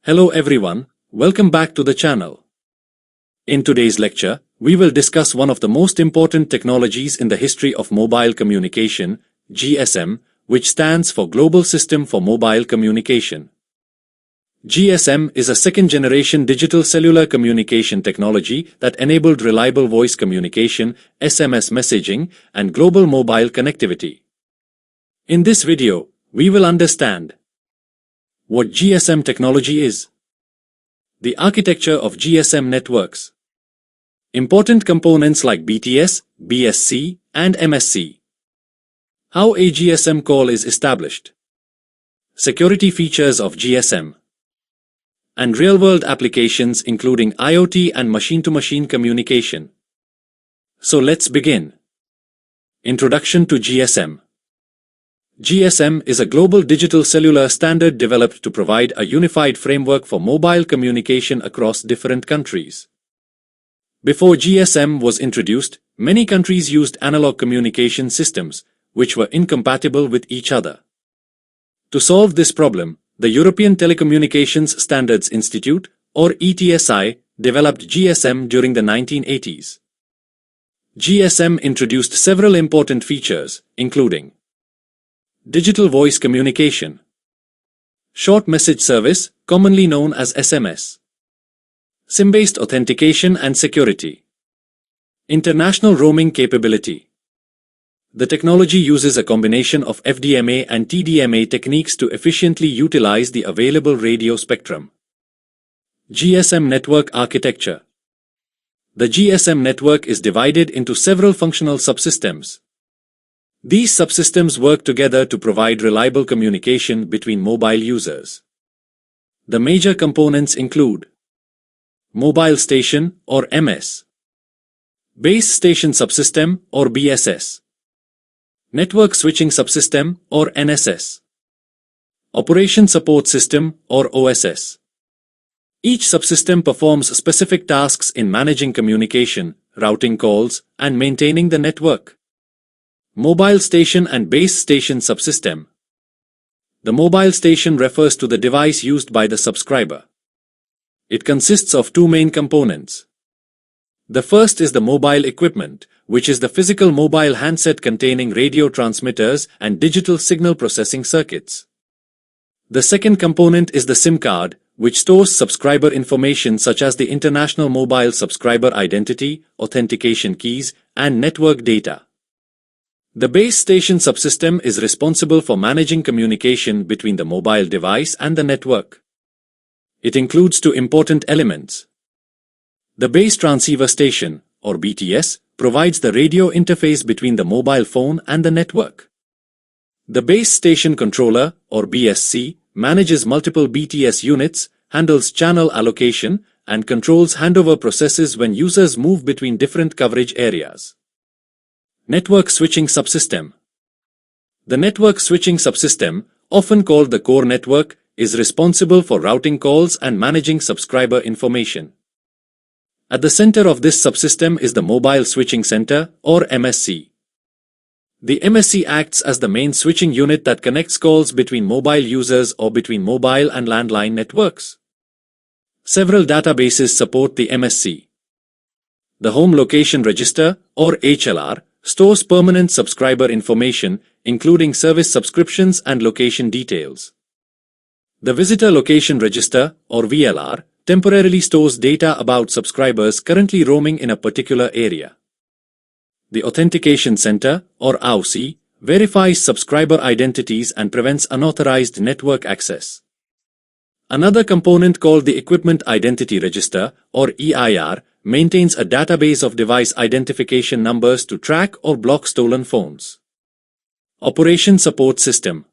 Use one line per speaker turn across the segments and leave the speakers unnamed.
Hello everyone, welcome back to the channel. In today's lecture, we will discuss one of the most important technologies in the history of mobile communication, GSM, which stands for Global System for Mobile Communication. GSM is a second-generation digital cellular communication technology that enabled reliable voice communication, SMS messaging, and global mobile connectivity. In this video, we will understand what GSM technology is, the architecture of GSM networks, important components like BTS, BSC, and MSC, how a GSM call is established, security features of GSM, and real-world applications including IoT and machine-to-machine communication. So let's begin. Introduction to GSM. GSM is a global digital cellular standard developed to provide a unified framework for mobile communication across different countries. Before GSM was introduced, many countries used analog communication systems, which were incompatible with each other. To solve this problem, the European Telecommunications Standards Institute, or ETSI, developed GSM during the 1980s. GSM introduced several important features, including digital voice communication, short message service, commonly known as SMS, SIM-based authentication and security, international roaming capability. The technology uses a combination of FDMA and TDMA techniques to efficiently utilize the available radio spectrum. GSM network architecture. The GSM network is divided into several functional subsystems. These subsystems work together to provide reliable communication between mobile users. The major components include mobile station or MS, base station subsystem or BSS, network switching subsystem or NSS, operation support system or OSS. Each subsystem performs specific tasks in managing communication, routing calls, and maintaining the network. Mobile station and base station subsystem. The mobile station refers to the device used by the subscriber. It consists of two main components. The first is the mobile equipment, which is the physical mobile handset containing radio transmitters and digital signal processing circuits. The second component is the SIM card, which stores subscriber information such as the international mobile subscriber identity, authentication keys, and network data. The base station subsystem is responsible for managing communication between the mobile device and the network. It includes two important elements. The base transceiver station, or BTS, provides the radio interface between the mobile phone and the network. The base station controller, or BSC, manages multiple BTS units, handles channel allocation, and controls handover processes when users move between different coverage areas. Network switching subsystem. The network switching subsystem, often called the core network, is responsible for routing calls and managing subscriber information. At the center of this subsystem is the Mobile Switching Center, or MSC. The MSC acts as the main switching unit that connects calls between mobile users or between mobile and landline networks. Several databases support the MSC. The Home Location Register, or HLR, stores permanent subscriber information, including service subscriptions and location details. The Visitor Location Register, or VLR, temporarily stores data about subscribers currently roaming in a particular area. The Authentication Center, or AUC, verifies subscriber identities and prevents unauthorized network access. Another component called the Equipment Identity Register, or EIR, maintains a database of device identification numbers to track or block stolen phones. Operation Support System.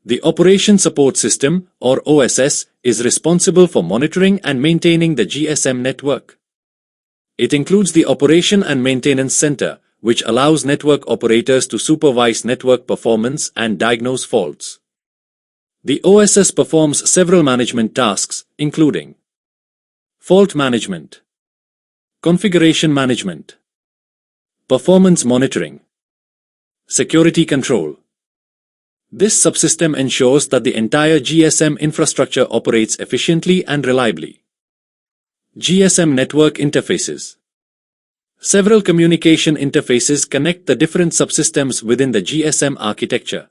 The Operation Support System, or OSS, is responsible for monitoring and maintaining the GSM network. It includes the Operation and Maintenance Center, which allows network operators to supervise network performance and diagnose faults. The OSS performs several management tasks, including fault management, configuration management, performance monitoring, security control, This subsystem ensures that the entire GSM infrastructure operates efficiently and reliably. GSM network interfaces. Several communication interfaces connect the different subsystems within the GSM architecture.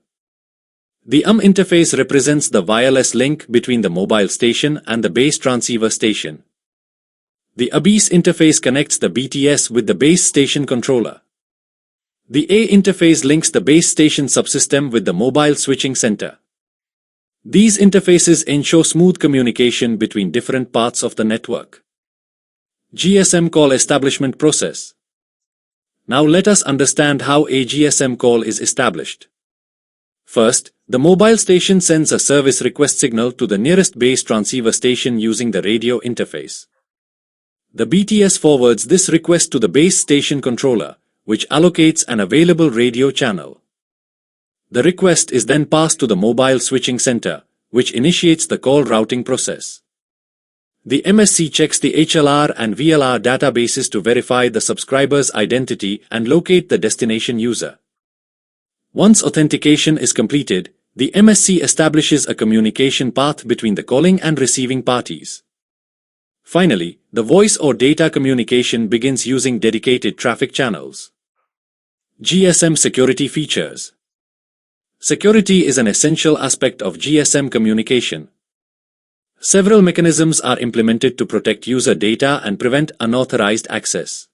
The interface represents the wireless link between the mobile station and the base transceiver station. The base interface connects the BTS with the base station controller. The A interface links the base station subsystem with the mobile switching center. These interfaces ensure smooth communication between different parts of the network. GSM call establishment process. Now let us understand how a GSM call is established. First, the mobile station sends a service request signal to the nearest base transceiver station using the radio interface. The BTS forwards this request to the base station controller, which allocates an available radio channel. The request is then passed to the mobile switching center, which initiates the call routing process. The MSC checks the HLR and VLR databases to verify the subscriber's identity and locate the destination user. Once authentication is completed, the MSC establishes a communication path between the calling and receiving parties. Finally, the voice or data communication begins using dedicated traffic channels. GSM security features. Security is an essential aspect of GSM communication. Several mechanisms are implemented to protect user data and prevent unauthorized access.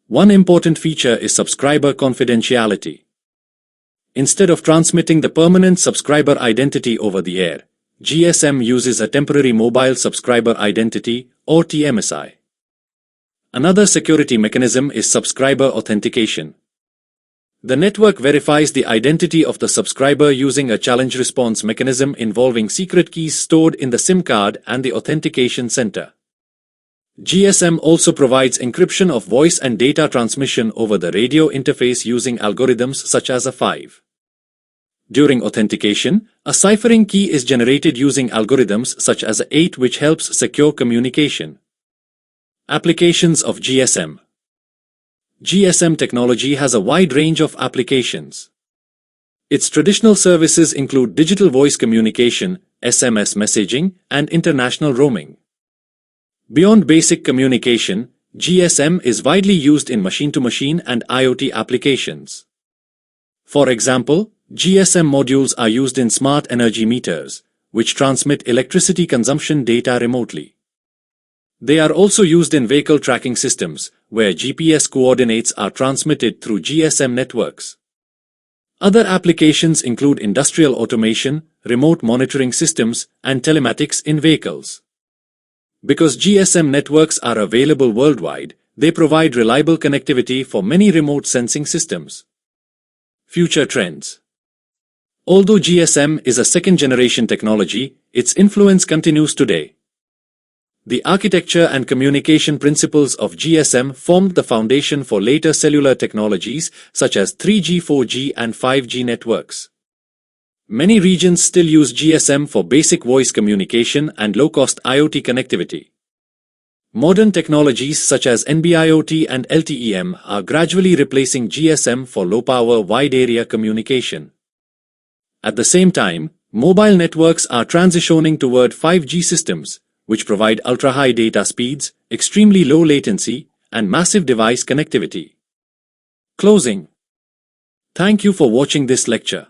One important feature is subscriber confidentiality. Instead of transmitting the permanent subscriber identity over the air, GSM uses a temporary mobile subscriber identity, or TMSI. Another security mechanism is subscriber authentication. The network verifies the identity of the subscriber using a challenge-response mechanism involving secret keys stored in the SIM card and the authentication center. GSM also provides encryption of voice and data transmission over the radio interface using algorithms such as A5. During authentication, a ciphering key is generated using algorithms such as A8, which helps secure communication. Applications of GSM. GSM technology has a wide range of applications. Its traditional services include digital voice communication, SMS messaging, and international roaming. Beyond basic communication, GSM is widely used in machine-to-machine and IoT applications. For example, GSM modules are used in smart energy meters, which transmit electricity consumption data remotely. They are also used in vehicle tracking systems, where GPS coordinates are transmitted through GSM networks. Other applications include industrial automation, remote monitoring systems, and telematics in vehicles. Because GSM networks are available worldwide, they provide reliable connectivity for many remote sensing systems. Future trends. Although GSM is a second-generation technology, its influence continues today. The architecture and communication principles of GSM formed the foundation for later cellular technologies such as 3G, 4G, and 5G networks. Many regions still use GSM for basic voice communication and low-cost IoT connectivity. Modern technologies such as NB-IoT and LTE-M are gradually replacing GSM for low-power wide-area communication. At the same time, mobile networks are transitioning toward 5G systems, which provide ultra-high data speeds, extremely low latency, and massive device connectivity. Closing. Thank you for watching this lecture.